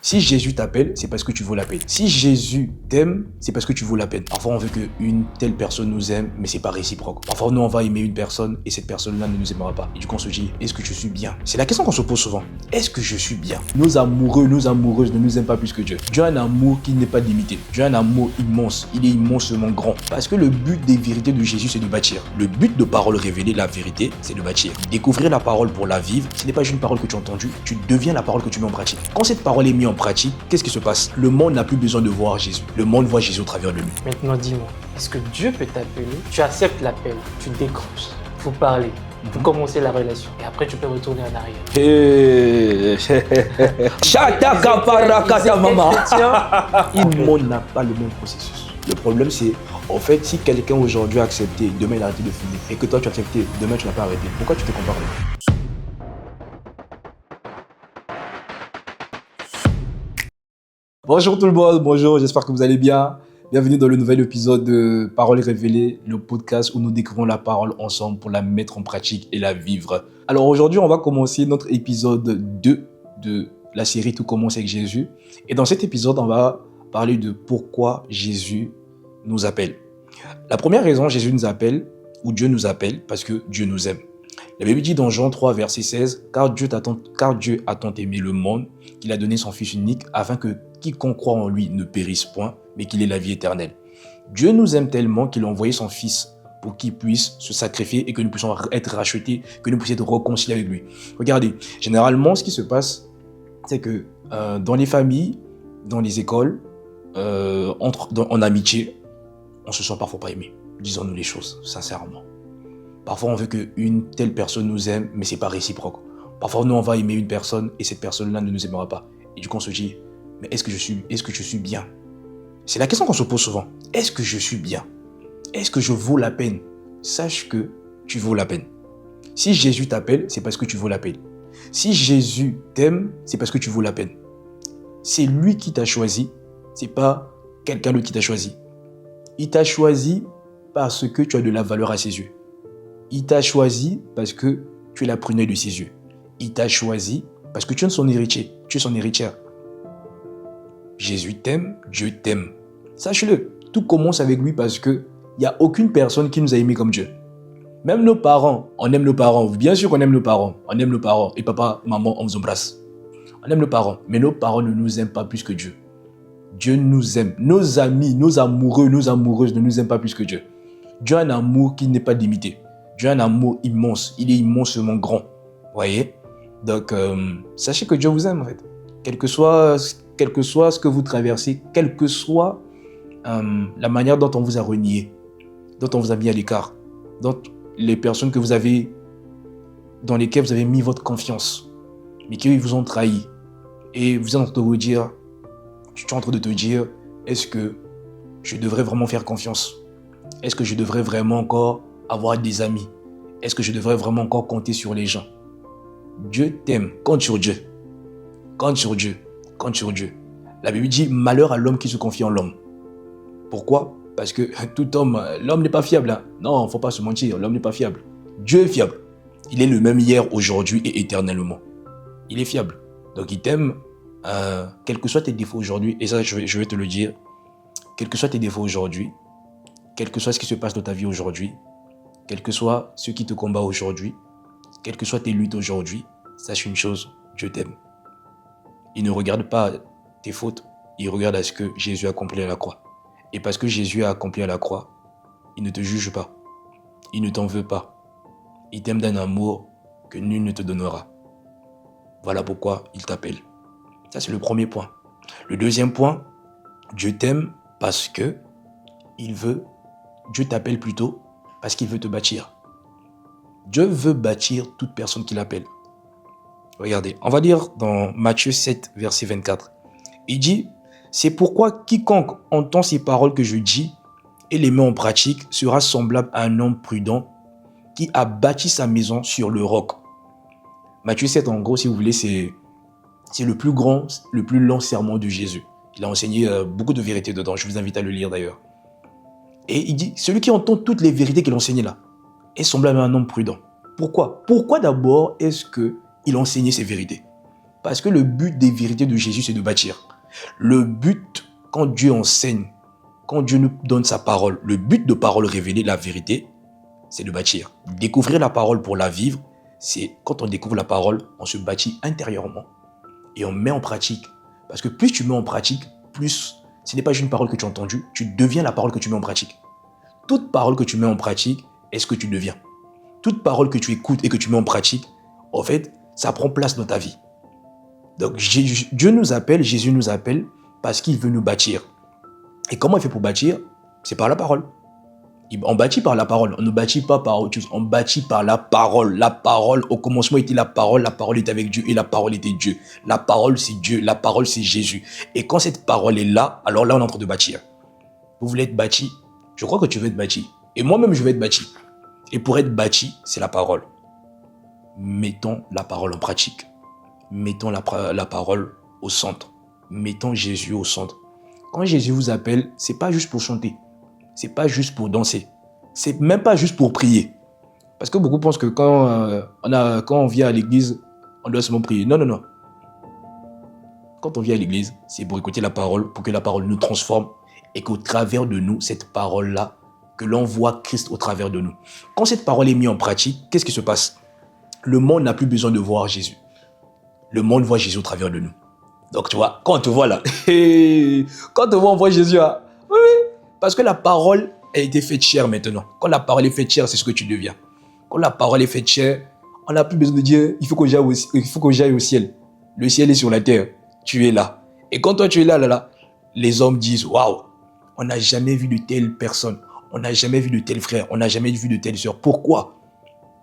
Si Jésus t'appelle, c'est parce que tu vaux la peine. Si Jésus t'aime, c'est parce que tu vaux la peine. Parfois, on veut qu'une telle personne nous aime, mais c'est pas réciproque. Parfois, nous, on va aimer une personne et cette personne-là ne nous aimera pas. Et du coup, on se dit, est-ce que je suis bien? C'est la question qu'on se pose souvent. Est-ce que je suis bien? Nos amoureux, nos amoureuses ne nous aiment pas plus que Dieu. Dieu a un amour qui n'est pas limité. Dieu a un amour immense. Il est immensement grand. Parce que le but des vérités de Jésus, c'est de bâtir. Le but de parole révélée, la vérité, c'est de bâtir. Découvrir la parole pour la vivre, ce n'est pas juste une parole que tu as entendue, tu deviens la parole que tu mets en pratique. Quand cette parole est mise en pratique, qu'est-ce qui se passe? Le monde n'a plus besoin de voir Jésus. Le monde voit Jésus au travers de lui. Maintenant, dis-moi, est-ce que Dieu peut t'appeler? Tu acceptes l'appel, tu décroches, vous parlez, vous commencez la relation et après tu peux retourner en arrière. Le monde n'a pas le même processus. Le problème, c'est, en fait, si quelqu'un aujourd'hui a accepté, demain il a arrêté de fumer, et que toi tu as accepté, demain tu n'as pas arrêté, pourquoi tu te compares avec lui? Bonjour tout le monde, bonjour, j'espère que vous allez bien. Bienvenue dans le nouvel épisode de Paroles révélées, le podcast où nous découvrons la parole ensemble pour la mettre en pratique et la vivre. Alors aujourd'hui, on va commencer notre épisode 2 de la série Tout commence avec Jésus. Et dans cet épisode, on va parler de pourquoi Jésus nous appelle. La première raison, Jésus nous appelle, ou Dieu nous appelle, parce que Dieu nous aime. La Bible dit dans Jean 3, verset 16, « Car Dieu a tant aimé le monde qu'il a donné son Fils unique afin que quiconque croit en lui ne périsse point, mais qu'il ait la vie éternelle. » Dieu nous aime tellement qu'il a envoyé son Fils pour qu'il puisse se sacrifier et que nous puissions être rachetés, que nous puissions être réconciliés avec lui. Regardez, généralement, ce qui se passe, c'est que dans les familles, dans les écoles, en amitié, on se sent parfois pas aimé. Disons-nous les choses, sincèrement. Parfois, on veut qu'une telle personne nous aime, mais c'est pas réciproque. Parfois, nous, on va aimer une personne et cette personne-là ne nous aimera pas. Et du coup, on se dit, mais est-ce que je suis bien? C'est la question qu'on se pose souvent. Est-ce que je suis bien? Est-ce que je vaux la peine? Sache que tu vaux la peine. Si Jésus t'appelle, c'est parce que tu vaux la peine. Si Jésus t'aime, c'est parce que tu vaux la peine. C'est lui qui t'a choisi, c'est pas quelqu'un d'autre qui t'a choisi. Il t'a choisi parce que tu as de la valeur à ses yeux. Il t'a choisi parce que tu es la prunelle de ses yeux. Il t'a choisi parce que tu es son héritier. Tu es son héritière. Jésus t'aime, Dieu t'aime. Sache-le, tout commence avec lui parce qu'il n'y a aucune personne qui nous a aimés comme Dieu. Même nos parents, on aime nos parents. Bien sûr qu'on aime nos parents. On aime nos parents. Et papa, maman, on vous embrasse. On aime nos parents. Mais nos parents ne nous aiment pas plus que Dieu. Dieu nous aime. Nos amis, nos amoureux, nos amoureuses ne nous aiment pas plus que Dieu. Dieu a un amour qui n'est pas limité. Dieu a un amour immense. Il est immensement grand. Vous voyez? Donc, sachez que Dieu vous aime en fait. Quel que soit ce que vous traversez, quelle que soit la manière dont on vous a renié, dont on vous a mis à l'écart, dont les personnes dans lesquelles vous avez mis votre confiance, mais qui vous ont trahi. Et vous êtes en train de vous dire, tu es en train de te dire, est-ce que je devrais vraiment faire confiance? Est-ce que je devrais vraiment encore avoir des amis? Est-ce que je devrais vraiment encore compter sur les gens? Dieu t'aime. Compte sur Dieu. Compte sur Dieu. Compte sur Dieu. La Bible dit malheur à l'homme qui se confie en l'homme. Pourquoi? Parce que tout homme, l'homme n'est pas fiable. Hein? Non, il ne faut pas se mentir, l'homme n'est pas fiable. Dieu est fiable. Il est le même hier, aujourd'hui et éternellement. Il est fiable. Donc il t'aime, quels que soient tes défauts aujourd'hui, et ça je vais te le dire, quels que soient tes défauts aujourd'hui, quel que soit ce qui se passe dans ta vie aujourd'hui, quel que soit ce qui te combat aujourd'hui, quelles que soient tes luttes aujourd'hui, sache une chose, Dieu t'aime. Il ne regarde pas tes fautes, il regarde à ce que Jésus a accompli à la croix. Et parce que Jésus a accompli à la croix, il ne te juge pas, il ne t'en veut pas. Il t'aime d'un amour que nul ne te donnera. Voilà pourquoi il t'appelle. Ça, c'est le premier point. Le deuxième point, Dieu t'aime parce que Dieu t'appelle plutôt parce qu'il veut te bâtir. Dieu veut bâtir toute personne qui l'appelle. Regardez, on va lire dans Matthieu 7, verset 24. Il dit, « C'est pourquoi quiconque entend ces paroles que je dis et les met en pratique sera semblable à un homme prudent qui a bâti sa maison sur le roc. » Matthieu 7, en gros, si vous voulez, c'est le plus grand, le plus long sermon de Jésus. Il a enseigné beaucoup de vérités dedans. Je vous invite à le lire d'ailleurs. Et il dit, celui qui entend toutes les vérités qu'il enseignait là est semblable à un homme prudent. Pourquoi? Pourquoi d'abord est-ce qu'il enseignait ces vérités? Parce que le but des vérités de Jésus, c'est de bâtir. Le but, quand Dieu enseigne, quand Dieu nous donne sa parole, le but de parole révélée, la vérité, c'est de bâtir. Découvrir la parole pour la vivre, c'est quand on découvre la parole, on se bâtit intérieurement et on met en pratique. Parce que plus tu mets en pratique, plus ce n'est pas juste une parole que tu as entendue, tu deviens la parole que tu mets en pratique. Toute parole que tu mets en pratique est ce que tu deviens. Toute parole que tu écoutes et que tu mets en pratique, en fait, ça prend place dans ta vie. Donc Dieu nous appelle, Jésus nous appelle parce qu'il veut nous bâtir. Et comment il fait pour bâtir? C'est par la parole. On bâtit par la parole, on ne bâtit pas par autre chose, on bâtit par la parole. La parole, au commencement était la parole était avec Dieu et la parole était Dieu. La parole c'est Dieu, la parole c'est Jésus. Et quand cette parole est là, alors là on est en train de bâtir. Vous voulez être bâti? Je crois que tu veux être bâti. Et moi-même je veux être bâti. Et pour être bâti, c'est la parole. Mettons la parole en pratique. Mettons la parole au centre. Mettons Jésus au centre. Quand Jésus vous appelle, c'est pas juste pour chanter. C'est pas juste pour danser. C'est même pas juste pour prier. Parce que beaucoup pensent que quand on vient à l'église, on doit seulement prier. Non, non, non. Quand on vient à l'église, c'est pour écouter la parole, pour que la parole nous transforme et qu'au travers de nous, cette parole-là, que l'on voit Christ au travers de nous. Quand cette parole est mise en pratique, qu'est-ce qui se passe? Le monde n'a plus besoin de voir Jésus. Le monde voit Jésus au travers de nous. Donc tu vois, quand on te voit là, quand on te voit, on voit Jésus là. Oui, parce que la parole a été faite chair maintenant. Quand la parole est faite chair, c'est ce que tu deviens. Quand la parole est faite chair, on n'a plus besoin de dire il faut que j'aille au ciel. Le ciel est sur la terre. Tu es là. Et quand toi tu es là, les hommes disent waouh, on n'a jamais vu de telle personne. On n'a jamais vu de tel frère. On n'a jamais vu de telle sœur. Pourquoi?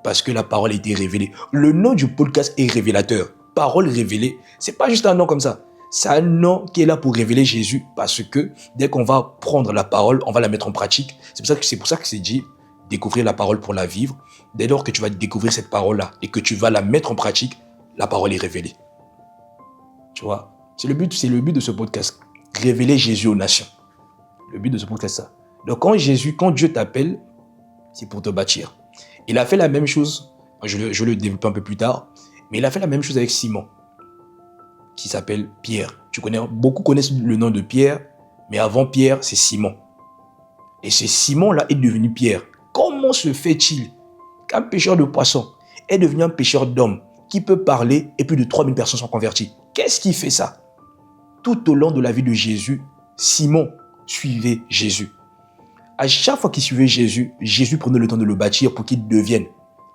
Parce que la parole a été révélée. Le nom du podcast est révélateur. Parole révélée, c'est pas juste un nom comme ça. C'est un nom qui est là pour révéler Jésus parce que dès qu'on va prendre la parole, on va la mettre en pratique. C'est pour ça que c'est dit découvrir la parole pour la vivre. Dès lors que tu vas découvrir cette parole-là et que tu vas la mettre en pratique, la parole est révélée. Tu vois, c'est le but de ce podcast. Révéler Jésus aux nations. Le but de ce podcast, c'est ça. Donc quand Dieu t'appelle, c'est pour te bâtir. Il a fait la même chose, je vais le développer un peu plus tard, mais il a fait la même chose avec Simon, qui s'appelle Pierre. Beaucoup connaissent le nom de Pierre, mais avant Pierre, c'est Simon. Et ce Simon-là est devenu Pierre. Comment se fait-il qu'un pêcheur de poissons est devenu un pêcheur d'hommes qui peut parler et plus de 3000 personnes sont converties? Qu'est-ce qui fait ça? Tout au long de la vie de Jésus, Simon suivait Jésus. À chaque fois qu'il suivait Jésus, Jésus prenait le temps de le bâtir pour qu'il devienne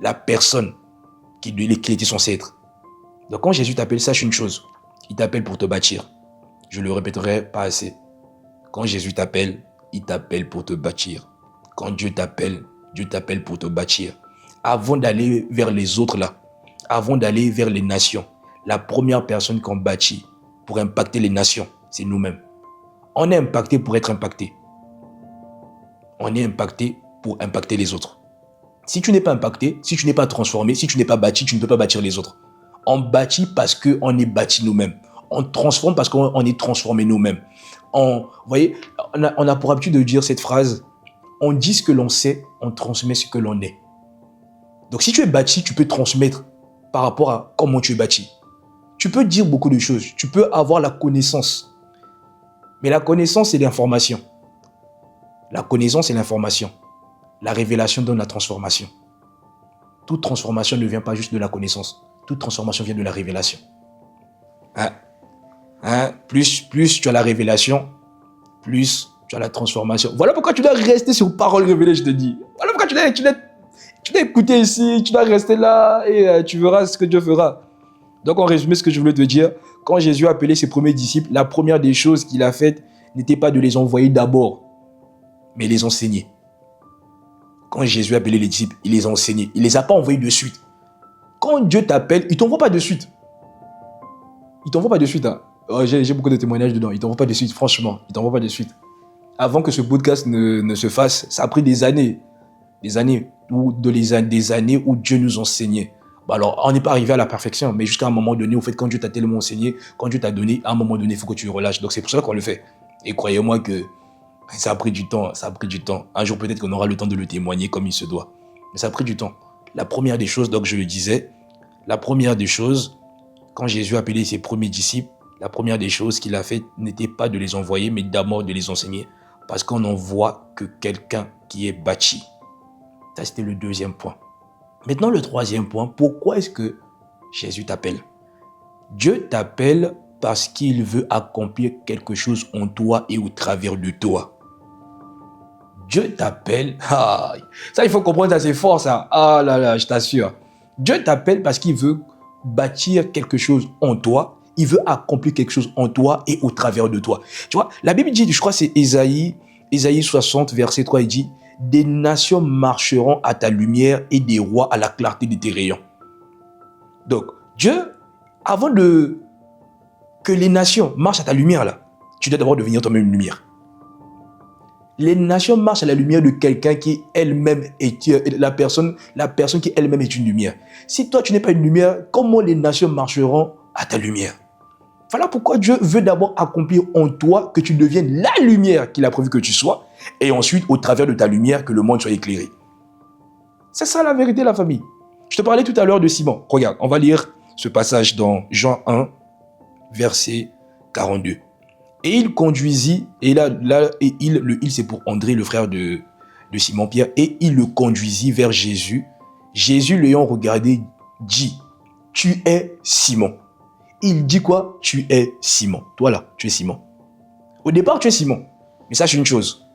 la personne qu'il était censé être. Donc quand Jésus t'appelle, sache une chose, il t'appelle pour te bâtir. Je le répéterai pas assez. Quand Jésus t'appelle, il t'appelle pour te bâtir. Quand Dieu t'appelle pour te bâtir. Avant d'aller vers les autres là, avant d'aller vers les nations, la première personne qu'on bâtit pour impacter les nations, c'est nous-mêmes. On est impacté pour être impacté. On est impacté pour impacter les autres. Si tu n'es pas impacté, si tu n'es pas transformé, si tu n'es pas bâti, tu ne peux pas bâtir les autres. On bâtit parce qu'on est bâti nous-mêmes. On transforme parce qu'on est transformé nous-mêmes. Vous voyez, on a pour habitude de dire cette phrase, on dit ce que l'on sait, on transmet ce que l'on est. Donc si tu es bâti, tu peux transmettre par rapport à comment tu es bâti. Tu peux dire beaucoup de choses, tu peux avoir la connaissance. Mais la connaissance, c'est l'information. La connaissance, c'est l'information. La révélation donne la transformation. Toute transformation ne vient pas juste de la connaissance. Toute transformation vient de la révélation. Plus tu as la révélation, plus tu as la transformation. Voilà pourquoi tu dois rester sur parole révélée, je te dis. Voilà pourquoi tu dois écouter ici, tu dois rester là et tu verras ce que Dieu fera. Donc en résumé, ce que je voulais te dire, quand Jésus a appelé ses premiers disciples, la première des choses qu'il a faites n'était pas de les envoyer d'abord, mais les enseigner. Quand Jésus a appelé les disciples, il les a enseignés. Il ne les a pas envoyés de suite. Quand Dieu t'appelle, il ne t'envoie pas de suite. Il ne t'envoie pas de suite. Hein. J'ai beaucoup de témoignages dedans. Il ne t'envoie pas de suite, franchement. Il ne t'envoie pas de suite. Avant que ce podcast ne se fasse, ça a pris des années. Des années où Dieu nous enseignait. Alors, on n'est pas arrivé à la perfection, mais jusqu'à un moment donné, au fait, quand Dieu t'a tellement enseigné, quand Dieu t'a donné, à un moment donné, il faut que tu relâches. Donc, c'est pour ça qu'on le fait. Et croyez-moi que ça a pris du temps, Un jour, peut-être qu'on aura le temps de le témoigner comme il se doit. Mais ça a pris du temps. La première des choses, donc je le disais, la première des choses, quand Jésus a appelé ses premiers disciples, la première des choses qu'il a fait n'était pas de les envoyer, mais d'abord de les enseigner. Parce qu'on n'envoie que quelqu'un qui est bâti. Ça, c'était le deuxième point. Maintenant, le troisième point, pourquoi est-ce que Jésus t'appelle? Dieu t'appelle parce qu'il veut accomplir quelque chose en toi et au travers de toi. Dieu t'appelle, ça il faut comprendre, ça c'est fort ça, ah là là, je t'assure. Dieu t'appelle parce qu'il veut bâtir quelque chose en toi, il veut accomplir quelque chose en toi et au travers de toi. Tu vois, la Bible dit, je crois que c'est Ésaïe 60, verset 3, il dit, des nations marcheront à ta lumière et des rois à la clarté de tes rayons. Donc, Dieu, avant que les nations marchent à ta lumière là, tu dois d'abord devenir toi-même une lumière. Les nations marchent à la lumière de quelqu'un qui elle-même est la personne qui elle-même est une lumière. Si toi tu n'es pas une lumière, comment les nations marcheront à ta lumière? Voilà pourquoi Dieu veut d'abord accomplir en toi que tu deviennes la lumière qu'il a prévu que tu sois, et ensuite au travers de ta lumière que le monde soit éclairé. C'est ça la vérité, la famille. Je te parlais tout à l'heure de Simon. Regarde, on va lire ce passage dans Jean 1, verset 42. Et il conduisit, et le il c'est pour André, le frère de Simon-Pierre, et il le conduisit vers Jésus. Jésus l'ayant regardé, dit, tu es Simon. Il dit quoi? Tu es Simon. Toi là, tu es Simon. Au départ, tu es Simon. Mais sache une chose,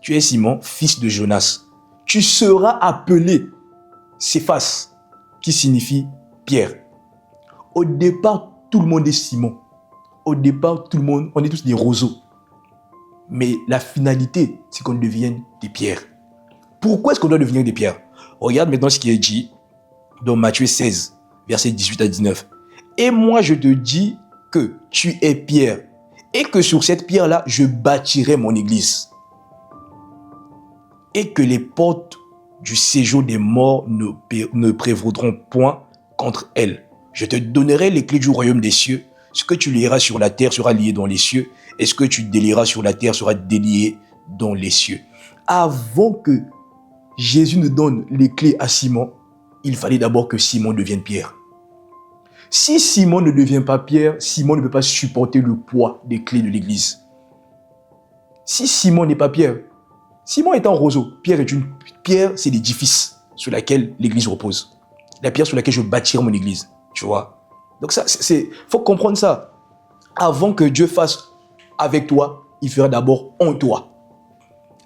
tu es Simon, fils de Jonas. Tu seras appelé Céphas, qui signifie Pierre. Au départ, tout le monde est Simon. Au départ, tout le monde, on est tous des roseaux. Mais la finalité, c'est qu'on devienne des pierres. Pourquoi est-ce qu'on doit devenir des pierres? Regarde maintenant ce qui est dit dans Matthieu 16, versets 18 à 19. Et moi, je te dis que tu es Pierre, et que sur cette pierre-là, je bâtirai mon église. Et que les portes du séjour des morts ne prévaudront point contre elle. Je te donnerai les clés du royaume des cieux. Ce que tu lieras sur la terre sera lié dans les cieux, et ce que tu délieras sur la terre sera délié dans les cieux. Avant que Jésus ne donne les clés à Simon, il fallait d'abord que Simon devienne Pierre. Si Simon ne devient pas Pierre, Simon ne peut pas supporter le poids des clés de l'église. Si Simon n'est pas Pierre, Simon est un roseau. Pierre, c'est l'édifice sur lequel l'église repose. La pierre sur laquelle je bâtirai mon église. Tu vois? Donc ça, faut comprendre ça. Avant que Dieu fasse avec toi, il fera d'abord en toi.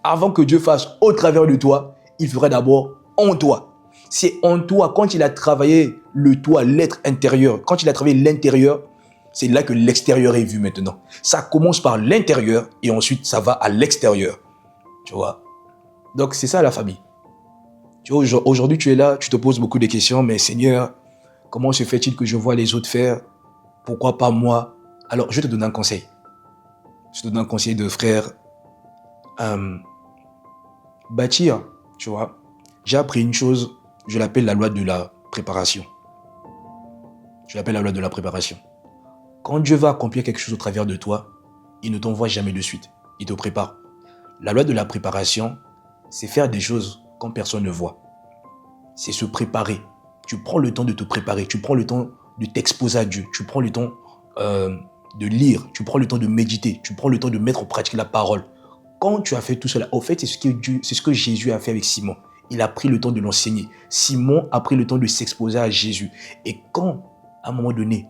Avant que Dieu fasse au travers de toi, il fera d'abord en toi. C'est en toi, quand il a travaillé le toi, l'être intérieur, quand il a travaillé l'intérieur, c'est là que l'extérieur est vu maintenant. Ça commence par l'intérieur et ensuite ça va à l'extérieur. Tu vois? Donc c'est ça la famille. Tu vois, aujourd'hui tu es là, tu te poses beaucoup de questions, mais Seigneur, comment se fait-il que je vois les autres faire? Pourquoi pas moi? Alors, je te donne un conseil. Je te donne un conseil de frère. Bâtir, tu vois. J'ai appris une chose, je l'appelle la loi de la préparation. Je l'appelle la loi de la préparation. Quand Dieu va accomplir quelque chose au travers de toi, il ne t'envoie jamais de suite. Il te prépare. La loi de la préparation, c'est faire des choses quand personne ne voit. C'est se préparer. Tu prends le temps de te préparer, tu prends le temps de t'exposer à Dieu, tu prends le temps de lire, tu prends le temps de méditer, tu prends le temps de mettre en pratique la parole. Quand tu as fait tout cela, au fait, c'est ce que Jésus a fait avec Simon. Il a pris le temps de l'enseigner. Simon a pris le temps de s'exposer à Jésus. Et quand, à un moment donné,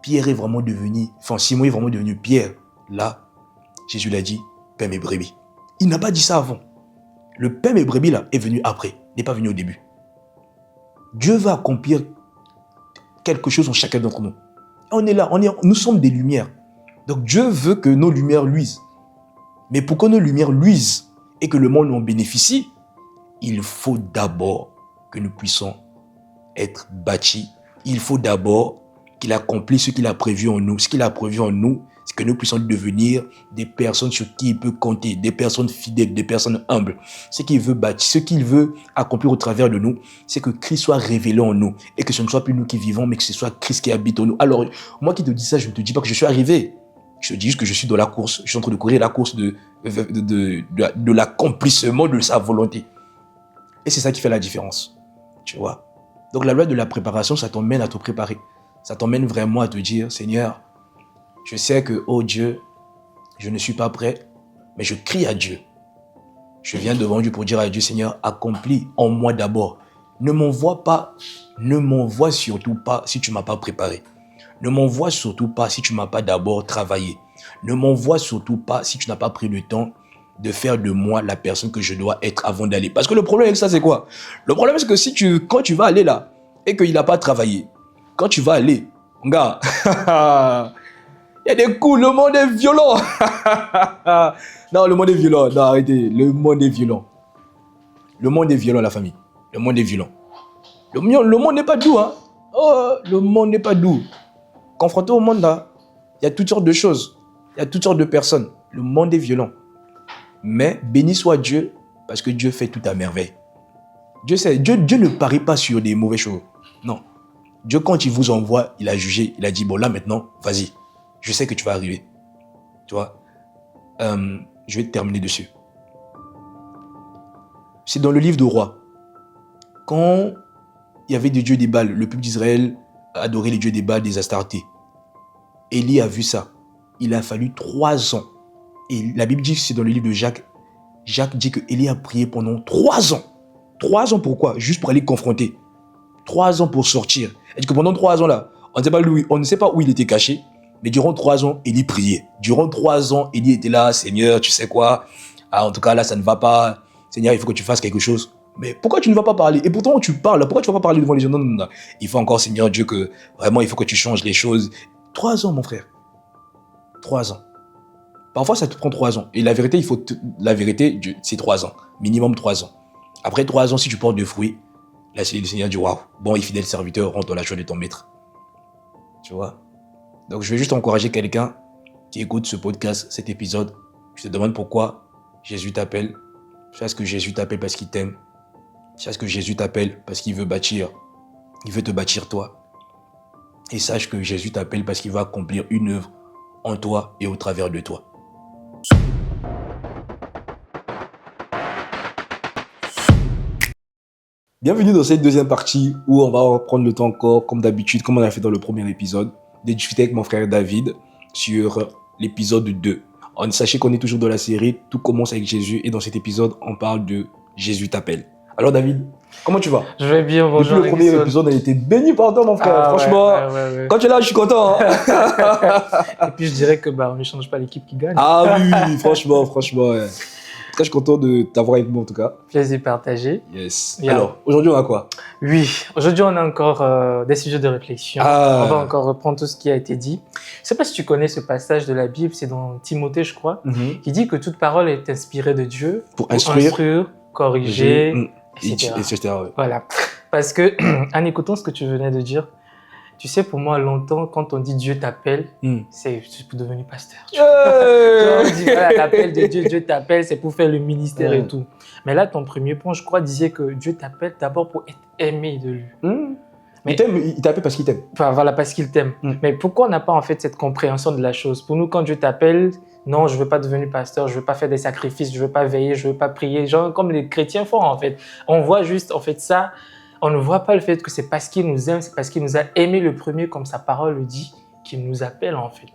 Simon est vraiment devenu Pierre, là, Jésus l'a dit, paix mes brebis. Il n'a pas dit ça avant. Le paix mes brebis, là, est venu après, n'est pas venu au début. Dieu va accomplir quelque chose en chacun d'entre nous. On est là, nous sommes des lumières. Donc Dieu veut que nos lumières luisent. Mais pour que nos lumières luisent et que le monde en bénéficie, il faut d'abord que nous puissions être bâtis. Il faut d'abord qu'il accomplisse ce qu'il a prévu en nous. Ce qu'il a prévu en nous, c'est que nous puissions devenir des personnes sur qui il peut compter, des personnes fidèles, des personnes humbles. Ce qu'il veut bâtir, ce qu'il veut accomplir au travers de nous, c'est que Christ soit révélé en nous et que ce ne soit plus nous qui vivons, mais que ce soit Christ qui habite en nous. Alors, moi qui te dis ça, je ne te dis pas que je suis arrivé. Je te dis juste que je suis dans la course. Je suis en train de courir la course de l'accomplissement de sa volonté. Et c'est ça qui fait la différence. Tu vois? Donc la loi de la préparation, ça t'emmène à te préparer. ça t'emmène vraiment à te dire, Seigneur, je sais que, oh Dieu, je ne suis pas prêt, mais je crie à Dieu. Je viens devant Dieu pour dire à Dieu, Seigneur, accomplis en moi d'abord. Ne m'envoie surtout pas si tu ne m'as pas préparé. Ne m'envoie surtout pas si tu ne m'as pas d'abord travaillé. Ne m'envoie surtout pas si tu n'as pas pris le temps de faire de moi la personne que je dois être avant d'aller. Parce que le problème avec ça, c'est quoi? Le problème, c'est que quand tu vas aller là et qu'il n'a pas travaillé, quand tu vas aller, gars, il y a des coups, le monde est violent. Non, le monde est violent. Non, arrêtez, le monde est violent. Le monde est violent, la famille. Le monde est violent. Le monde n'est pas doux, hein. Oh, le monde n'est pas doux. Confronté au monde, là, il y a toutes sortes de choses. Il y a toutes sortes de personnes. Le monde est violent. Mais béni soit Dieu, parce que Dieu fait tout à merveille. Dieu ne parie pas sur des mauvaises choses. Non. Dieu, quand il vous envoie, il a jugé, il a dit, bon là maintenant, vas-y, je sais que tu vas arriver. Tu vois, je vais terminer dessus. C'est dans le livre de Rois. Quand il y avait des dieux des Baals, le peuple d'Israël adorait les dieux des Baals, des Astartés. Élie a vu ça. Il a fallu 3 ans. Et la Bible dit, c'est dans le livre de Jacques. Jacques dit que Élie a prié pendant 3 ans. 3 ans pourquoi? Juste pour aller confronter. 3 ans pour sortir. Et que pendant 3 ans là, on ne sait pas où il était caché, mais durant 3 ans, Élie priait. Durant 3 ans, Élie était là, Seigneur, tu sais quoi? Ah, en tout cas là, ça ne va pas. Seigneur, il faut que tu fasses quelque chose. Mais pourquoi tu ne vas pas parler? Et pourtant, tu parles. Pourquoi tu ne vas pas parler devant les gens? Non, non, non. Il faut encore, Seigneur Dieu, que vraiment, il faut que tu changes les choses. 3 ans, mon frère. 3 ans. Parfois, ça te prend 3 ans. Et la vérité, c'est 3 ans. Minimum 3 ans. Après 3 ans, si tu portes de fruits, là, c'est le Seigneur dit, waouh, bon et fidèle serviteur, rentre dans la joie de ton maître. Tu vois? Donc, je vais juste encourager quelqu'un qui écoute ce podcast, cet épisode. Je te demande pourquoi Jésus t'appelle. Sache que Jésus t'appelle parce qu'il t'aime. Sache que Jésus t'appelle parce qu'il veut bâtir. Il veut te bâtir toi. Et sache que Jésus t'appelle parce qu'il va accomplir une œuvre en toi et au travers de toi. Bienvenue dans cette deuxième partie où on va prendre le temps encore, comme d'habitude, comme on a fait dans le premier épisode, de discuter avec mon frère David sur l'épisode 2. Sachez qu'on est toujours dans la série Tout commence avec Jésus et dans cet épisode, on parle de Jésus t'appelle. Alors David, comment tu vas? Je vais bien, bonjour. Depuis le premier épisode, on a été béni par toi, mon frère. Franchement, ouais. Quand tu es là, je suis content. Hein. Et puis je dirais que on ne change pas l'équipe qui gagne. Ah oui, franchement. Ouais. En tout cas, je suis content de t'avoir avec moi en tout cas. Plaisir partagé. Yes. Bien. Alors, aujourd'hui, on a quoi? Oui, aujourd'hui, on a encore des sujets de réflexion. On va encore reprendre tout ce qui a été dit. Je ne sais pas si tu connais ce passage de la Bible, c'est dans Timothée, je crois, qui dit que toute parole est inspirée de Dieu pour instruire, corriger, etc. Ouais. Voilà. Parce que, en écoutant ce que tu venais de dire, tu sais, pour moi, longtemps, quand on dit Dieu t'appelle, c'est pour devenir pasteur. Tu vois, on dit, voilà, l'appel de Dieu, Dieu t'appelle, c'est pour faire le ministère et tout. Mais là, ton premier point, je crois, disait que Dieu t'appelle d'abord pour être aimé de lui. Mais il t'appelle parce qu'il t'aime. Enfin, voilà, parce qu'il t'aime. Mais pourquoi on n'a pas en fait cette compréhension de la chose? Pour nous, quand Dieu t'appelle, non, je ne veux pas devenir pasteur, je ne veux pas faire des sacrifices, je ne veux pas veiller, je ne veux pas prier. Genre, comme les chrétiens font en fait. On voit juste en fait ça. On ne voit pas le fait que c'est parce qu'il nous aime, c'est parce qu'il nous a aimé le premier, comme sa parole le dit, qu'il nous appelle en fait.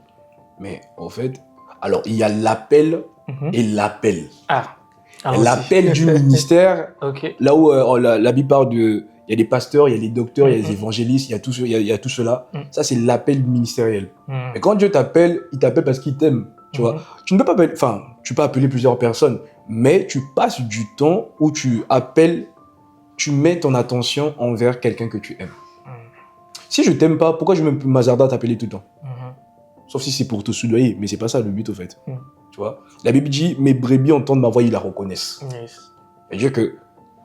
Mais en fait, alors il y a l'appel et l'appel. L'appel du ministère, là où la Bible parle de... Il y a des pasteurs, il y a des docteurs, il y a des évangélistes, il y a tout cela. Ça, c'est l'appel ministériel. Mais quand Dieu t'appelle, il t'appelle parce qu'il t'aime. Tu vois, tu ne peux pas appeler, tu peux appeler plusieurs personnes, mais tu passes du temps où tu appelles, tu mets ton attention envers quelqu'un que tu aimes. Si je t'aime pas, pourquoi je me m'hasarde à t'appeler tout le temps? Sauf si c'est pour te soudoyer, mais c'est pas ça le but au fait. Tu vois, la Bible dit, mes brebis entendent ma voix, ils la reconnaissent. C'est-à-dire que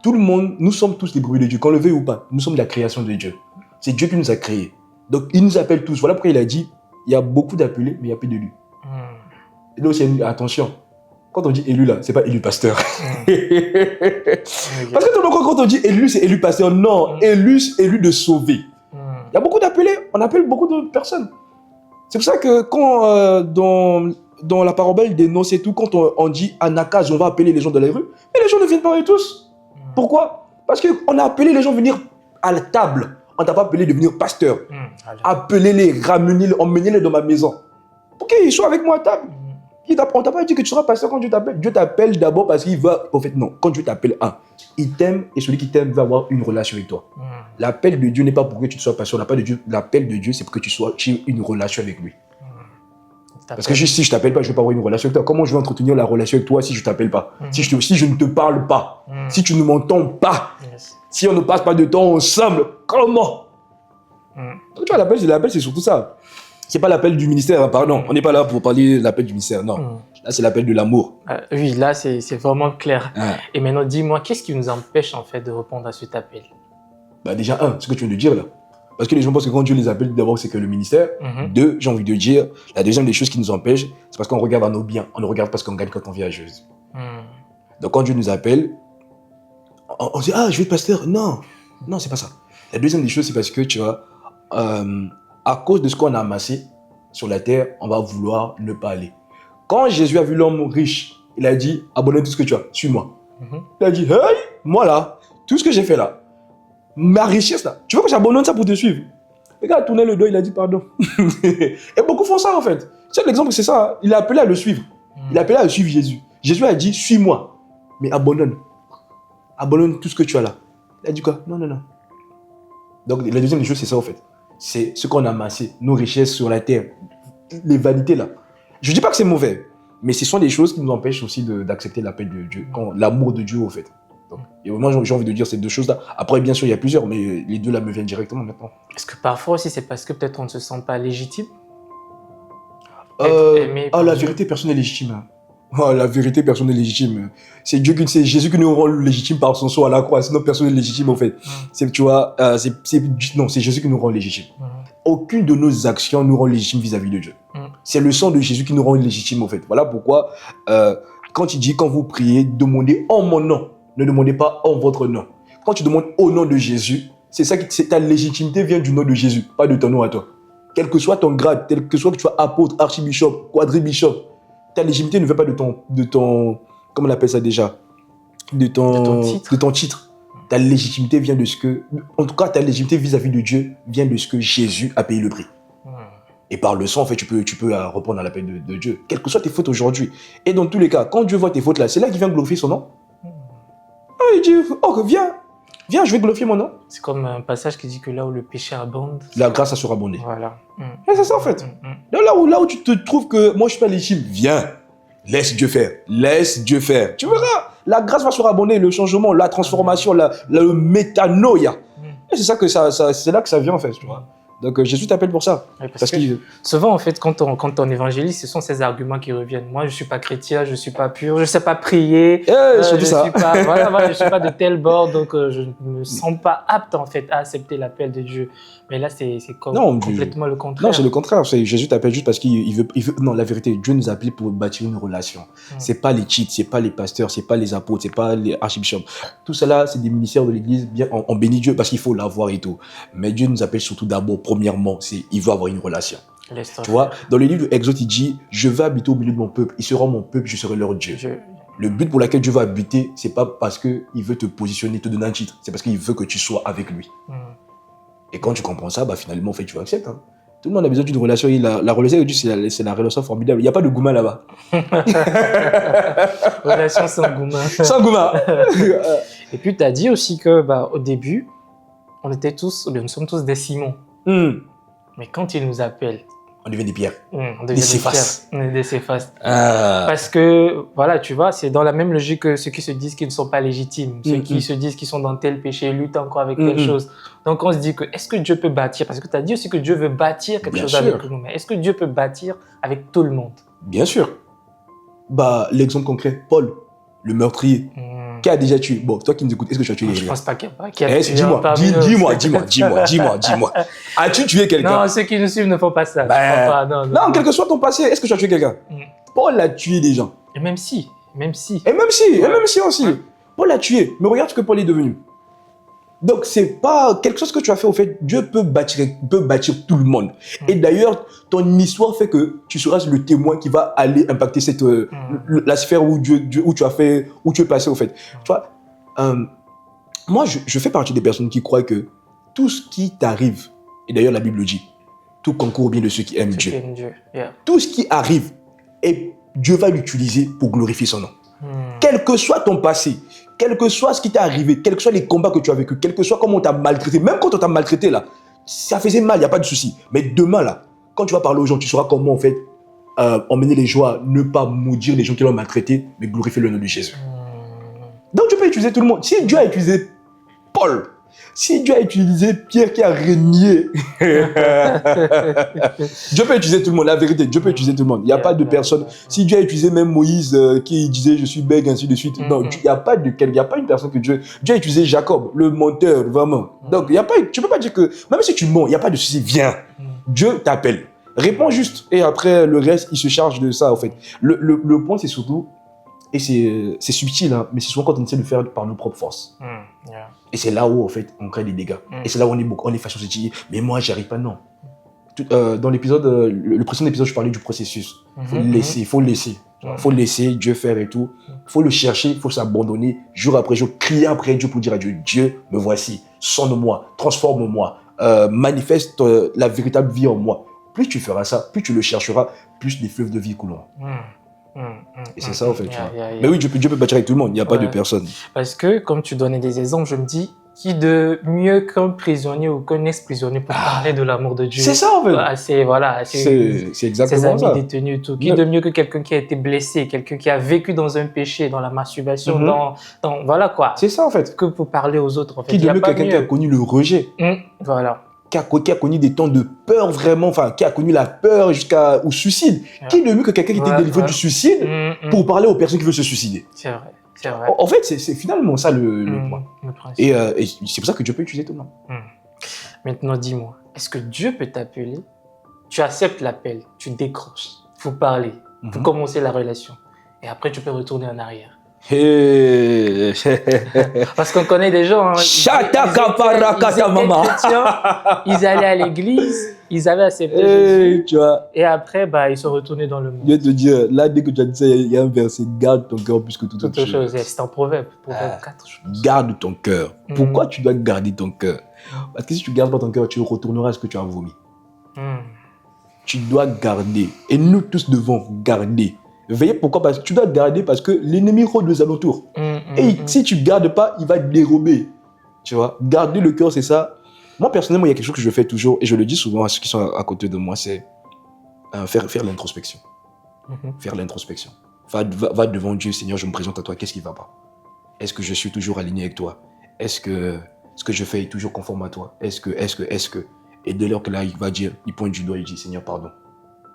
tout le monde, nous sommes tous des brebis de Dieu, qu'on le veuille ou pas, nous sommes la création de Dieu. C'est Dieu qui nous a créés. Donc il nous appelle tous. Voilà pourquoi il a dit, il y a beaucoup d'appelés, mais il y a peu d'élus. Et là aussi, attention, quand on dit élu là, c'est pas élu pasteur. Parce que tout le monde, quand on dit élu, c'est élu pasteur. Non, élu, c'est élu de sauver. Il y a beaucoup d'appelés, on appelle beaucoup de personnes. C'est pour ça que quand dans la parabole des noces et tout, quand on dit Anakaz, on va appeler les gens de la rue, mais les gens ne viennent pas tous. Pourquoi? Parce qu'on a appelé les gens à venir à la table. On t'a pas appelé devenir pasteur. Allez. Appelez-les, ramenez-les, emmenez-les dans ma maison. Pour qu'ils soient avec moi à table. On t'a pas dit que tu seras pasteur quand Dieu t'appelle. Dieu t'appelle d'abord parce qu'il va... En fait, non. Quand Dieu t'appelle, il t'aime et celui qui t'aime va avoir une relation avec toi. L'appel de Dieu n'est pas pour que tu sois pasteur. L'appel de Dieu, c'est pour que tu aies une relation avec lui. Parce que si je t'appelle pas, je ne vais pas avoir une relation avec toi. Comment je vais entretenir la relation avec toi si je ne t'appelle pas? Si je ne te parle pas? Si tu ne m'entends pas? Si on ne passe pas de temps ensemble? Comment? Donc, tu vois, l'appel, c'est surtout ça. C'est pas l'appel du ministère, pardon. On n'est pas là pour parler de l'appel du ministère, non. Là, c'est l'appel de l'amour. Oui, là, c'est vraiment clair. Et maintenant, dis-moi, qu'est-ce qui nous empêche en fait de répondre à cet appel? Déjà, ce que tu viens de dire là. Parce que les gens pensent que quand Dieu les appelle, d'abord, c'est que le ministère. Deux, j'ai envie de dire, la deuxième des choses qui nous empêche, c'est parce qu'on regarde à nos biens. On ne regarde pas ce qu'on gagne quand on vient à Jésus. Donc, quand Dieu nous appelle, on dit, je vais être pasteur. Non, c'est pas ça. La deuxième des choses, c'est parce que, tu vois, à cause de ce qu'on a amassé sur la terre, on va vouloir ne pas aller. Quand Jésus a vu l'homme riche, il a dit, abandonne tout ce que tu as, suis-moi. Il a dit, hey, moi là, tout ce que j'ai fait là, ma richesse là, tu veux que j'abandonne ça pour te suivre? Le gars a tourné le dos, il a dit pardon. Et beaucoup font ça en fait. C'est l'exemple, c'est ça. Il a appelé à le suivre. Il a appelé à le suivre Jésus. Jésus a dit, suis-moi, mais abandonne. Abandonne tout ce que tu as là. Il a dit quoi? Non. Donc la deuxième des choses, c'est ça en fait. C'est ce qu'on a amassé, nos richesses sur la terre, les vanités là. Je ne dis pas que c'est mauvais, mais ce sont des choses qui nous empêchent aussi d'accepter l'appel de Dieu, l'amour de Dieu au fait. Donc, et moi j'ai envie de dire ces deux choses-là. Après bien sûr il y a plusieurs, mais les deux là me viennent directement maintenant. Est-ce que parfois aussi c'est parce que peut-être on ne se sent pas légitime? La vérité, personne n'est légitime. La vérité, personne n'est légitime. C'est Jésus qui nous rend légitime par son saut à la croix. Sinon, personne n'est légitime, en fait. Tu vois, c'est Jésus qui nous rend légitime. Aucune de nos actions nous rend légitime vis-à-vis de Dieu. C'est le sang de Jésus qui nous rend légitime, en fait. Voilà pourquoi, quand il dit, quand vous priez, demandez en mon nom. Ne demandez pas en votre nom. Quand tu demandes au nom de Jésus, ta légitimité vient du nom de Jésus, pas de ton nom à toi. Quel que soit ton grade, quel que soit que tu sois apôtre, archibishop, quadribishop, ta légitimité ne vient pas de ton comment on appelle ça déjà, de ton titre. Ta légitimité vient de ce que, en tout cas ta légitimité vis-à-vis de Dieu vient de ce que Jésus a payé le prix. Et par le sang, en fait, tu peux répondre à l'appel de Dieu, quelles que soient tes fautes aujourd'hui. Et dans tous les cas, quand Dieu voit tes fautes là, c'est là qu'il vient glorifier son nom. Il dit, viens, je vais glorifier mon nom. C'est comme un passage qui dit que là où le péché abonde, la grâce sera abondée. Voilà. Et c'est ça en fait. Là où tu te trouves que moi je suis pas légitime, viens, laisse Dieu faire. Tu verras, la grâce va surabonder, le changement, la transformation, le métanoïa. Et c'est ça que c'est là que ça vient en fait, tu vois. Donc Jésus t'appelle pour ça. Oui, parce que souvent en fait quand on évangélise, ce sont ces arguments qui reviennent. Moi je suis pas chrétien, je suis pas pur, je sais pas prier, je suis pas de tel bord, donc je ne me sens pas apte en fait à accepter l'appel de Dieu. Mais là c'est complètement le contraire. Non, c'est le contraire. Jésus t'appelle juste parce qu'il veut. Non, la vérité, Dieu nous appelle pour bâtir une relation. C'est pas les cheats, c'est pas les pasteurs, c'est pas les apôtres, c'est pas les archibishops. Tout cela, c'est des ministères de l'Église. Bien, on bénit Dieu parce qu'il faut l'avoir et tout. Mais Dieu nous appelle surtout d'abord, premièrement, il veut avoir une relation. Tu vois, dans le livre de Exode, il dit, je vais habiter au milieu de mon peuple. Ils seront mon peuple, je serai leur Dieu. Le but pour lequel Dieu va habiter, c'est pas parce qu'il veut te positionner, te donner un titre. C'est parce qu'il veut que tu sois avec lui. Et quand tu comprends ça, finalement, en fait, tu acceptes. Tout le monde a besoin d'une relation. La relation avec Dieu, c'est la relation formidable. Il n'y a pas de gouma là-bas. Relation sans gouma. Sans gouma. Et puis, tu as dit aussi que au début, nous sommes tous des Simons. Mais quand il nous appelle, on devient des pierres. On est des Céphas. Parce que, voilà, tu vois, c'est dans la même logique que ceux qui se disent qu'ils ne sont pas légitimes, ceux qui se disent qu'ils sont dans tel péché, luttent encore avec telle chose. Donc, on se dit que, est-ce que Dieu peut bâtir? Parce que tu as dit aussi que Dieu veut bâtir quelque chose avec nous. Mais est-ce que Dieu peut bâtir avec tout le monde? Bien sûr. L'exemple concret, Paul, le meurtrier. Qui a déjà tué? Bon, toi qui nous écoutes, est-ce que tu as tué quelqu'un? Je pense pas qu'il y a Dis-moi. As-tu tué quelqu'un? Non, ceux qui nous suivent ne font pas ça. Non, quel que soit ton passé, est-ce que tu as tué quelqu'un? Paul a tué des gens. Et même si aussi. Paul a tué. Mais regarde ce que Paul est devenu. Donc, c'est pas quelque chose que tu as fait, au fait. Dieu peut bâtir tout le monde. Et d'ailleurs, ton histoire fait que tu seras le témoin qui va aller impacter la sphère où tu es passé, au fait. Tu vois, moi, je fais partie des personnes qui croient que tout ce qui t'arrive, et d'ailleurs la Bible dit, tout concourt au bien de ceux qui aiment Dieu. Yeah. Tout ce qui arrive, et Dieu va l'utiliser pour glorifier son nom. Quel que soit ton passé, quel que soit ce qui t'est arrivé, quels que soient les combats que tu as vécu, quel que soit comment on t'a maltraité, même quand on t'a maltraité là, ça faisait mal, il n'y a pas de souci. Mais demain là, quand tu vas parler aux gens, tu sauras comment en fait emmener les joies, ne pas maudire les gens qui l'ont maltraité, mais glorifier le nom de Jésus. Donc Dieu peut utiliser tout le monde. Si Dieu a utilisé Paul, si Dieu a utilisé Pierre qui a régné, Dieu peut utiliser tout le monde. La vérité, Dieu peut utiliser tout le monde. Il n'y a pas de personne. Si Dieu a utilisé même Moïse qui disait je suis bègue, ainsi de suite. Non, il n'y a pas une personne que Dieu a utilisé Jacob, le menteur, vraiment. Donc il y a pas, tu ne peux pas dire que même si tu mens, il n'y a pas de souci. Viens, Dieu t'appelle. Réponds juste. Et après le reste, il se charge de ça en fait. Le point c'est surtout, et c'est subtil, hein, mais c'est souvent quand on essaie de le faire par nos propres forces. Et c'est là où, en fait, on crée des dégâts. Et c'est là où on est fâché, on se dit, mais moi, j'y arrive pas, non. Dans l'épisode, le précédent épisode, je parlais du processus. Il faut laisser Dieu faire et tout. Il faut le chercher, il faut s'abandonner jour après jour, crier après Dieu pour dire à Dieu, Dieu, me voici, sonne-moi, transforme-moi, manifeste la véritable vie en moi. Plus tu feras ça, plus tu le chercheras, plus les fleuves de vie couleront. Et c'est ça en fait. Mais oui, Dieu peut bâtir avec tout le monde, il n'y a pas de personne. Parce que, comme tu donnais des exemples, je me dis, qui de mieux qu'un prisonnier ou qu'un ex-prisonnier pour parler de l'amour de Dieu? C'est ça en fait. C'est exactement ses amis détenus et tout. Qui de mieux que quelqu'un qui a été blessé, quelqu'un qui a vécu dans un péché, dans la masturbation, dans voilà quoi. C'est ça en fait. Que pour parler aux autres en fait. Qui de mieux que quelqu'un qui a connu le rejet. Voilà. Qui a connu des temps de peur vraiment, enfin, qui a connu la peur jusqu'au suicide. Qui de mieux que quelqu'un qui était délivré du suicide pour parler aux personnes qui veulent se suicider. C'est vrai, c'est vrai. En fait, c'est finalement ça le point. Et c'est pour ça que Dieu peut utiliser tout le monde. Maintenant, dis-moi, est-ce que Dieu peut t'appeler? Tu acceptes l'appel, tu décroches, faut parler, faut commencer la relation. Et après, tu peux retourner en arrière. Parce qu'on connaît des gens, ils allaient à l'église, ils avaient accepté Jésus, tu vois. Et après, ils sont retournés dans le monde. Je vais te dire, là, dès que tu as dit ça, il y a un verset, garde ton cœur plus que toute autre chose. C'est un proverbe 4 choses. Garde ton cœur. Pourquoi tu dois garder ton cœur? Parce que si tu gardes pas ton cœur, tu retourneras à ce que tu as vomi. Tu dois garder. Et nous tous devons garder. Veillez pourquoi? Parce que tu dois garder parce que l'ennemi rôde aux alentours. Et si tu ne gardes pas, il va te dérober. Tu vois, garder le cœur, c'est ça. Moi, personnellement, il y a quelque chose que je fais toujours, et je le dis souvent à ceux qui sont à côté de moi, c'est faire l'introspection. Faire l'introspection. Va devant Dieu, Seigneur, je me présente à toi, qu'est-ce qui ne va pas? Est-ce que je suis toujours aligné avec toi? Est-ce que ce que je fais est toujours conforme à toi? Est-ce que... Et dès lors que là, il va dire, il pointe du doigt, il dit, Seigneur, pardon,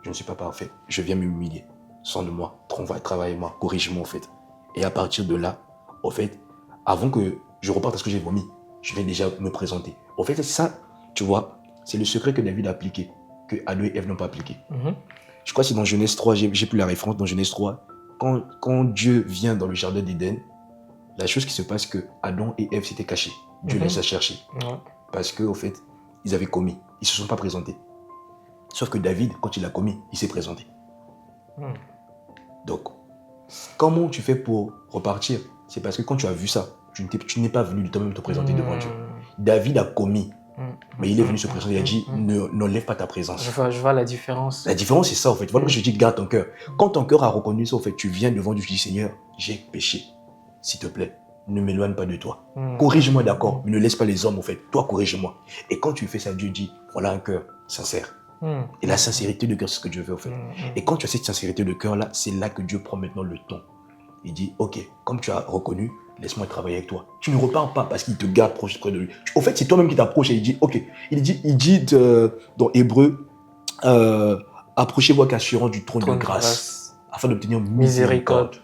je ne suis pas parfait, je viens m'humilier. Sonne-moi, travaille-moi, corrige-moi en fait. Et à partir de là, en fait, avant que je reparte à ce que j'ai vomi, je vais déjà me présenter. En fait, ça, tu vois, c'est le secret que David a appliqué, que Adam et Ève n'ont pas appliqué. Je crois que c'est dans Genèse 3, j'ai plus la référence, dans Genèse 3, quand Dieu vient dans le jardin d'Éden, la chose qui se passe, que Adam et Ève s'étaient cachés. Dieu les a cherchés. Parce qu'en fait, ils avaient commis. Ils ne se sont pas présentés. Sauf que David, quand il a commis, il s'est présenté. Donc, comment tu fais pour repartir? C'est parce que quand tu as vu ça, tu n'es pas venu de toi-même te présenter devant Dieu. David a commis, mais il est venu se présenter. Il a dit, n'enlève pas ta présence. Je vois la différence. La différence, c'est ça, en fait. Voilà que je dis, garde ton cœur. Quand ton cœur a reconnu ça, en fait, tu viens devant Dieu, tu dis, Seigneur, j'ai péché. S'il te plaît, ne m'éloigne pas de toi. Corrige-moi, d'accord, mais ne laisse pas les hommes, en fait. Toi, corrige-moi. Et quand tu fais ça, Dieu dit, voilà un cœur sincère. Et la sincérité de cœur, c'est ce que Dieu veut en fait. Et quand tu as cette sincérité de cœur là, c'est là que Dieu prend maintenant le temps. Il dit, ok, comme tu as reconnu, laisse-moi travailler avec toi. Tu ne repars pas parce qu'il te garde proche de lui. En fait, c'est toi-même qui t'approches et il dit, ok. Il dit dans Hébreu, approchez-vous avec assurance du trône de grâce afin d'obtenir miséricorde.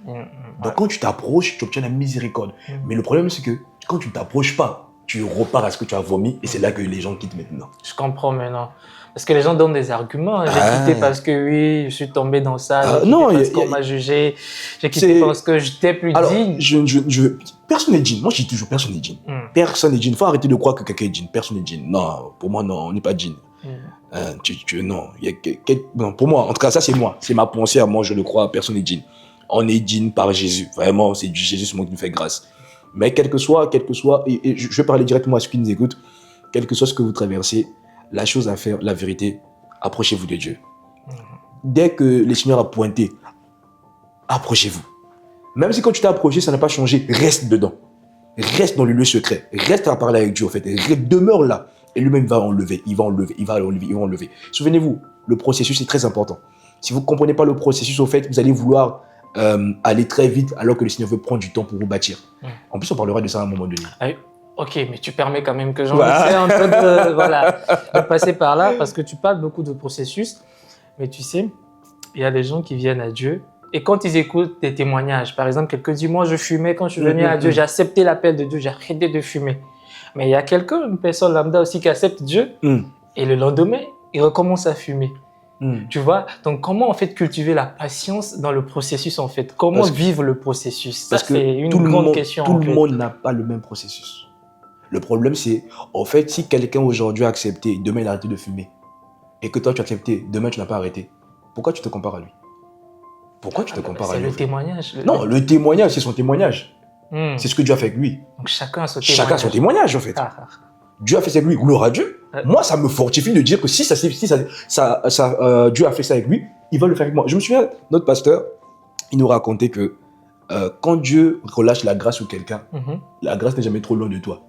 Donc quand tu t'approches, tu obtiens la miséricorde. Mais le problème, c'est que quand tu ne t'approches pas, tu repars à ce que tu as vomi et c'est là que les gens quittent maintenant. Je comprends maintenant. Parce que les gens donnent des arguments. J'ai quitté parce que oui, je suis tombé dans ça. Non, parce qu'on m'a jugé. J'ai quitté parce que j'étais plus digne. Personne n'est digne. Moi, je dis toujours, personne n'est digne. Personne n'est digne. Il faut arrêter de croire que quelqu'un est digne. Personne n'est digne. Non, pour moi, non, on n'est pas digne. Non, pour moi, en tout cas, ça, c'est moi. C'est ma pensée. Moi, je le crois. Personne n'est digne. On est digne par Jésus. Vraiment, c'est Jésus, c'est moi qui nous fait grâce. Mais quel que soit, et je vais parler directement à ceux qui nous écoutent. quel que soit ce que vous traversez, la chose à faire, la vérité, approchez-vous de Dieu. Dès que le Seigneur a pointé, approchez-vous. Même si quand tu t'es approché, ça n'a pas changé, reste dedans. Reste dans le lieu secret. Reste à parler avec Dieu, en fait. Demeure là. Et lui-même va enlever, il va enlever. Souvenez-vous, le processus est très important. Si vous ne comprenez pas le processus, au fait, vous allez vouloir aller très vite alors que le Seigneur veut prendre du temps pour vous bâtir. En plus, on parlera de ça à un moment donné. Ok, mais tu permets quand même que j'en essaie un peu de passer par là parce que tu parles beaucoup de processus. Mais tu sais, il y a des gens qui viennent à Dieu et quand ils écoutent des témoignages, par exemple, quelqu'un dit « Moi, je fumais quand je suis venu à Dieu, j'ai accepté l'appel de Dieu, j'ai arrêté de fumer. » Mais il y a quelqu'un, une personne lambda aussi qui accepte Dieu et le lendemain, il recommence à fumer. Tu vois? Donc, comment en fait cultiver la patience dans le processus en fait? Comment vivre le processus? Ça, c'est une grande question. Tout le monde n'a pas le même processus. Le problème, c'est, en fait, si quelqu'un aujourd'hui a accepté, demain il a arrêté de fumer, et que toi tu as accepté, demain tu n'as pas arrêté, pourquoi tu te compares à lui? Pourquoi tu te compares à lui? C'est le témoignage. Non, le témoignage, c'est son témoignage. C'est ce que Dieu a fait avec lui. Donc chacun a son témoignage. Chacun a son témoignage, en fait. Dieu a fait ça avec lui, gloire à Dieu. Moi, ça me fortifie de dire que si Dieu a fait ça avec lui, il va le faire avec moi. Je me souviens, notre pasteur, il nous racontait que quand Dieu relâche la grâce sur quelqu'un, la grâce n'est jamais trop loin de toi.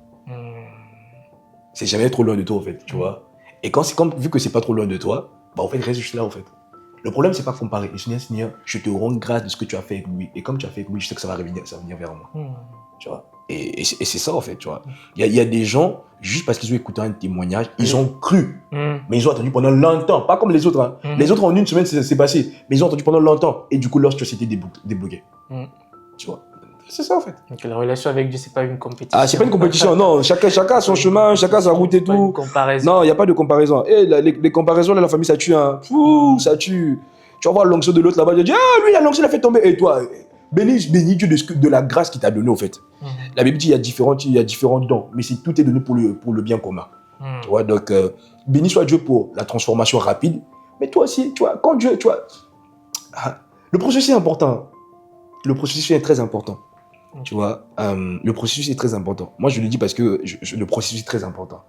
C'est jamais trop loin de toi, en fait, tu vois. Et vu que c'est pas trop loin de toi, bah, en fait, reste juste là, en fait. Le problème, c'est pas comparer. Le Seigneur, je te rends grâce de ce que tu as fait avec lui. Et comme tu as fait avec lui, je sais que ça va venir vers moi. Tu vois. Et c'est ça, en fait, tu vois. Il y a des gens, juste parce qu'ils ont écouté un témoignage, ils ont cru. Mais ils ont attendu pendant longtemps. Pas comme les autres. Hein. Les autres, en une semaine, c'est passé. Mais ils ont attendu pendant longtemps. Et du coup, leur société est débloquée. Tu vois. C'est ça, en fait. Donc, la relation avec Dieu, c'est pas une compétition. Ah, c'est pas une compétition, non. Chacun a son chemin, chacun a sa route et tout. Pas une comparaison. Non, il n'y a pas de comparaison. Et les comparaisons, là, la famille, ça tue. Hein. Ça tue. Tu vas voir l'onction de l'autre là-bas, tu dis, ah, lui, l'onction, il a fait tomber. Et toi, bénis Dieu de la grâce qu'il t'a donnée, en fait. La Bible dit, il y a différents dons, mais tout est donné pour le bien commun. Tu vois, donc, béni soit Dieu pour la transformation rapide. Mais toi aussi, tu vois, quand Dieu, tu vois, le processus est important. Le processus est très important. Tu vois, le processus est très important. Moi, je le dis parce que le processus est très important.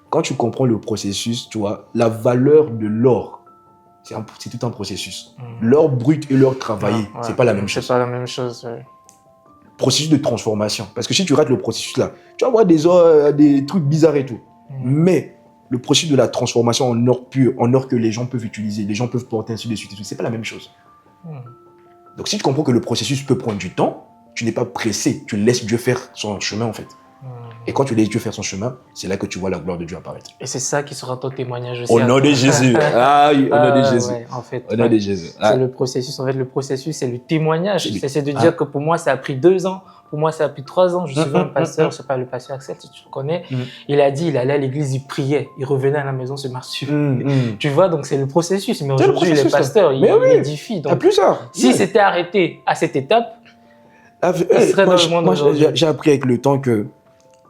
Quand tu comprends le processus, tu vois, la valeur de l'or, c'est tout un processus. L'or brut et l'or travaillé, c'est pas la même chose. C'est pas la même chose. Processus de transformation. Parce que si tu rates le processus là, tu vas voir des trucs bizarres et tout. Mais le processus de la transformation en or pur, en or que les gens peuvent utiliser, les gens peuvent porter ainsi de suite, c'est pas la même chose. Donc si tu comprends que le processus peut prendre du temps, tu n'es pas pressé, tu laisses Dieu faire son chemin en fait. Et quand tu laisses Dieu faire son chemin, c'est là que tu vois la gloire de Dieu apparaître. Et c'est ça qui sera ton témoignage aussi. Au nom de Jésus. Ah oui, au nom de Jésus. Ouais, en fait, au nom de Jésus. C'est le processus. En fait, le processus, c'est le témoignage. C'est de dire que pour moi, ça a pris 2 ans. Pour moi, ça a pris 3 ans. Je suis un pasteur, je sais pas, le pasteur Axel, si tu le connais. Il a dit, il allait à l'église, il priait. Il revenait à la maison, se marsure. Tu vois, donc c'est le processus. Mais aujourd'hui, il est pasteur, il édifie. Donc, plus ça. Si c'était arrêté à cette étape, il serait dans le monde aujourd'hui. J'ai appris avec le temps que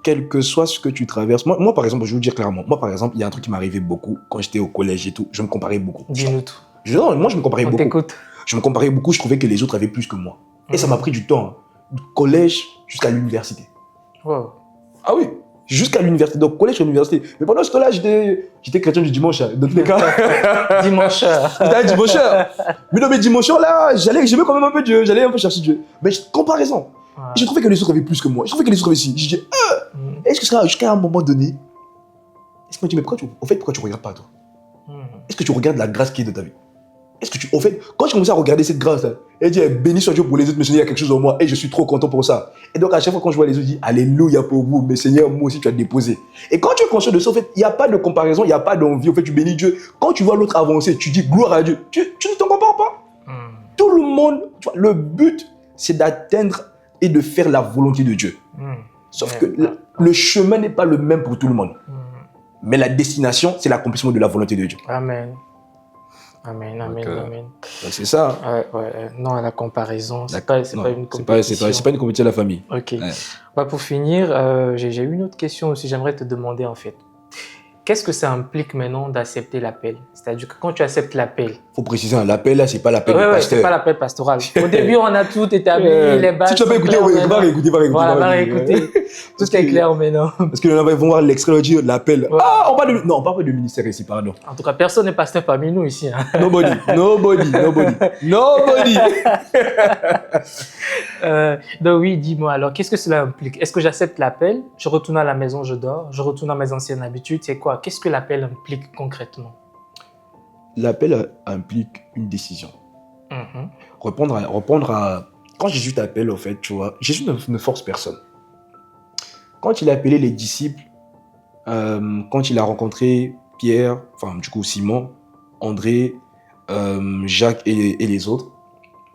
quel que soit ce que tu traverses, moi par exemple, je vais vous dire clairement, moi par exemple, il y a un truc qui m'arrivait beaucoup quand j'étais au collège et tout, je me comparais beaucoup. Dis-nous tout. Moi je me comparais beaucoup. On t'écoute. Je me comparais beaucoup, je trouvais que les autres avaient plus que moi. Et ça m'a pris du temps, du collège jusqu'à l'université. Wow. Ah oui, jusqu'à l'université, donc collège et université. Mais pendant ce temps-là, j'étais chrétien du dimanche, dans tous les cas. Dimancheur. Dimancheur. Mais non, mais dimancheur là, j'aimais quand même un peu Dieu, j'allais un peu chercher Dieu. Mais comparaison. Et je trouvais que les autres avaient plus que moi. Je trouvais que les autres avaient si. Je dis, est-ce que jusqu'à un moment donné, est-ce que je me dis, mais pourquoi tu regardes pas toi? Est-ce que tu regardes la grâce qui est de ta vie? Est-ce que quand je commençais à regarder cette grâce là, et dire, béni soit Dieu pour les autres, mais Seigneur, il y a quelque chose en moi, et je suis trop content pour ça. Et donc à chaque fois quand je vois les autres, je dis, alléluia pour vous, mais Seigneur, moi aussi tu as déposé. Et quand tu es conscient de ça, en fait, il n'y a pas de comparaison, il n'y a pas d'envie, en fait, tu bénis Dieu. Quand tu vois l'autre avancer, tu dis, gloire à Dieu. Tu ne t'en compares pas. Tout le monde, tu vois, le but, c'est d'atteindre et de faire la volonté de Dieu. Sauf que le chemin n'est pas le même pour tout le monde. Mais la destination, c'est l'accomplissement de la volonté de Dieu. Amen. Amen. C'est ça. Non, la comparaison, c'est pas une compétition. C'est pas une compétition à la famille. Ok. Pour finir, j'ai une autre question aussi, j'aimerais te demander en fait. qu'est-ce que ça implique maintenant d'accepter l'appel? C'est-à-dire que quand tu acceptes l'appel... Il faut préciser, hein, l'appel là, c'est pas l'appel du Ouais, pasteur. c'est pas l'appel pastoral. Au début, on a tout établi, les bases. Si tu n'as pas écouté, va réécouter. Voilà, va réécouter. Tout est clair maintenant. Parce que là, ils vont voir l'extrait, on va dire l'appel. Ouais. Ah, on parle de... Non, on parle pas de ministère ici, pardon. En tout cas, personne n'est pasteur parmi nous ici. Hein. Nobody. Donc oui, dis-moi alors, qu'est-ce que cela implique? Est-ce que j'accepte l'appel? Je retourne à la maison, je dors, je retourne à mes anciennes habitudes, c'est quoi? Qu'est-ce que l'appel implique concrètement? L'appel implique une décision. Répondre à... Quand Jésus t'appelle, en fait, tu vois, Jésus ne force personne. Quand il a appelé les disciples, quand il a rencontré Pierre, enfin du coup Simon, André, Jacques et les autres,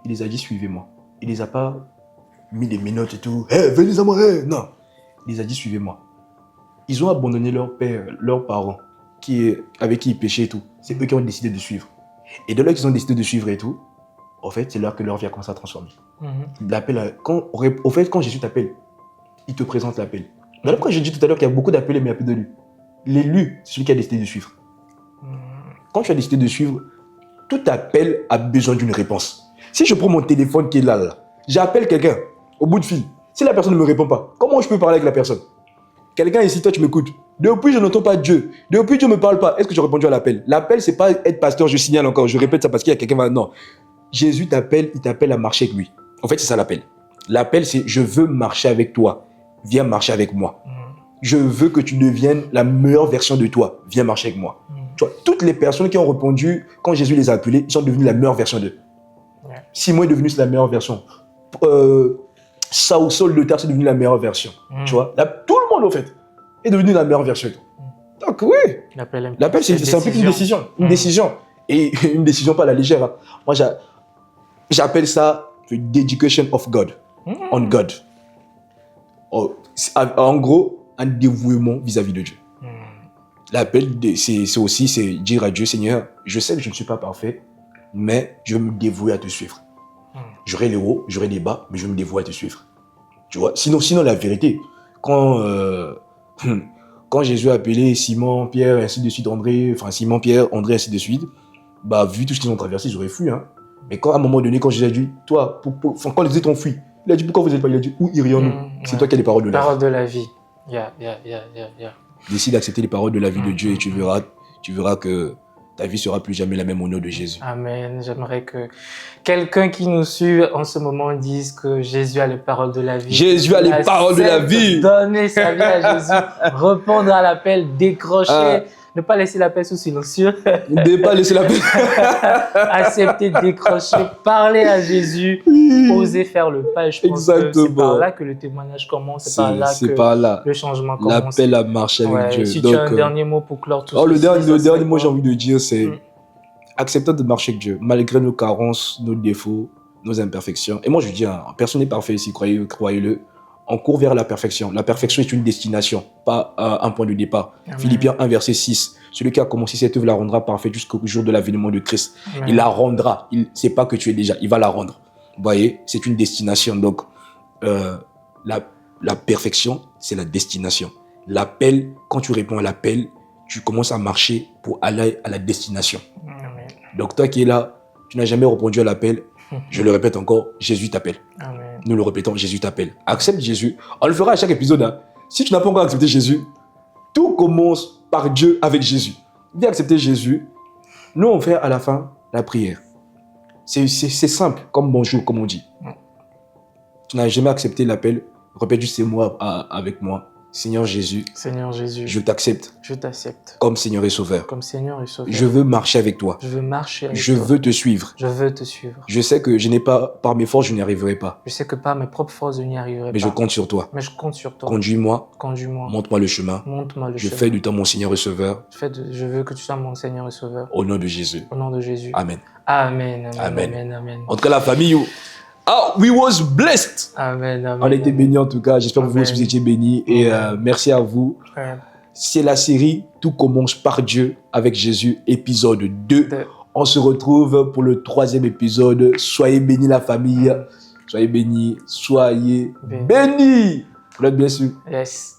il les a dit suivez-moi. Il les a pas mis des menottes et tout. Hey, venez à moi, hey. Non. Il les a dit suivez-moi. Ils ont abandonné leur père, leurs parents, avec qui ils péchaient et tout. C'est eux qui ont décidé de suivre. Et de là qu'ils ont décidé de suivre et tout, en fait, c'est là que leur vie a commencé à transformer. L'appel, quand Jésus t'appelle, il te présente l'appel. Dans pourquoi j'ai dit tout à l'heure qu'il y a beaucoup d'appelés, mais il n'y a peu d'élus. L'élu, c'est celui qui a décidé de suivre. Quand tu as décidé de suivre, tout appel a besoin d'une réponse. Si je prends mon téléphone qui est là, j'appelle quelqu'un au bout de fil. Si la personne ne me répond pas, comment je peux parler avec la personne? Quelqu'un ici, toi, tu m'écoutes. Depuis, je n'entends pas Dieu. Depuis, Dieu ne me parle pas. Est-ce que j'ai répondu à l'appel? L'appel, c'est pas être pasteur, je signale encore. Je répète ça parce qu'il y a quelqu'un qui va... Non. Jésus t'appelle, il t'appelle à marcher avec lui. En fait, c'est ça l'appel. L'appel, c'est je veux marcher avec toi. Viens marcher avec moi. Je veux que tu deviennes la meilleure version de toi. Viens marcher avec moi. Tu vois, toutes les personnes qui ont répondu, quand Jésus les a appelés, ils sont devenus la meilleure version d'eux. Simon est devenu la meilleure version. Saul de Tarse est devenu la meilleure version. Tu vois, là, tout le monde, en fait, est devenu la meilleure version. Donc, oui. L'appel, ça implique une décision. Une décision. Et une décision pas à la légère. Hein. Moi, j'appelle ça the dedication of God. On God. En gros, un dévouement vis-à-vis de Dieu. L'appel, c'est aussi dire à Dieu, Seigneur, je sais que je ne suis pas parfait, mais je veux me dévouer à te suivre. J'aurai les hauts, j'aurai les bas, mais je veux me dévouer à te suivre. Tu vois, sinon la vérité, quand Jésus a appelé Simon, Pierre, ainsi de suite, Simon, Pierre, André, ainsi de suite, bah, vu tout ce qu'ils ont traversé, ils auraient fui. Hein. Mais à un moment donné, quand Jésus a dit, toi, quand les autres ont fui, il a dit, pourquoi vous n'êtes pas? Il a dit, où irions-nous? C'est toi qui as les paroles de la vie. Paroles de la vie. Décide d'accepter les paroles de la vie de Dieu et tu verras que ta vie sera plus jamais la même au nom de Jésus. Amen. J'aimerais que quelqu'un qui nous suit en ce moment dise que Jésus a les paroles de la vie. Jésus a les paroles de la vie. Donner sa vie à Jésus, répondre à l'appel, décrocher, ne pas laisser l'appel sous silencieux. Ne pas laisser l'appel. Accepter, décrocher, parler à Jésus, oser faire le pas. Et je pense que c'est par là que le témoignage commence, c'est par là que le changement commence. L'appel à marcher avec Dieu. Si tu as un dernier mot pour clore tout ça. Le dernier mot, j'ai envie de dire, c'est accepter de marcher avec Dieu, malgré nos carences, nos défauts, nos imperfections. Et moi, je dis, personne n'est parfait ici, croyez-le. On court vers la perfection. La perfection est une destination, pas un point de départ. Amen. Philippiens 1, verset 6. Celui qui a commencé cette œuvre la rendra parfaite jusqu'au jour de l'avènement de Christ. Amen. Il la rendra. C'est pas que tu es déjà, il va la rendre. Vous voyez, c'est une destination. Donc, la perfection, c'est la destination. L'appel, quand tu réponds à l'appel, tu commences à marcher pour aller à la destination. Amen. Donc, toi qui es là, tu n'as jamais répondu à l'appel. Je le répète encore, Jésus t'appelle. Amen. Nous le répétons, Jésus t'appelle. Accepte Jésus. On le fera à chaque épisode. Hein. Si tu n'as pas encore accepté Jésus, tout commence par Dieu avec Jésus. Viens accepter Jésus. Nous, on fait à la fin la prière. C'est simple, comme bonjour, comme on dit. Tu n'as jamais accepté l'appel. Répète juste ces mots avec moi. Seigneur Jésus, je t'accepte. Comme Seigneur et Sauveur. Je veux marcher avec toi. Je veux te suivre. Je sais que je n'ai pas, par mes forces, je n'y arriverai pas. Mais je compte sur toi. Conduis-moi. Montre-moi le chemin. Je fais du temps mon Seigneur et Sauveur. Je veux que tu sois mon Seigneur et Sauveur. Au nom de Jésus. Amen. En tout cas, la famille... we was blessed. Amen. On a été bénis en tout cas. J'espère que vous aussi vous étiez bénis. Et merci à vous. C'est la série Tout commence par Dieu avec Jésus, épisode 2. On se retrouve pour le 3e épisode. Soyez bénis la famille. Soyez bénis. God bless you. Yes.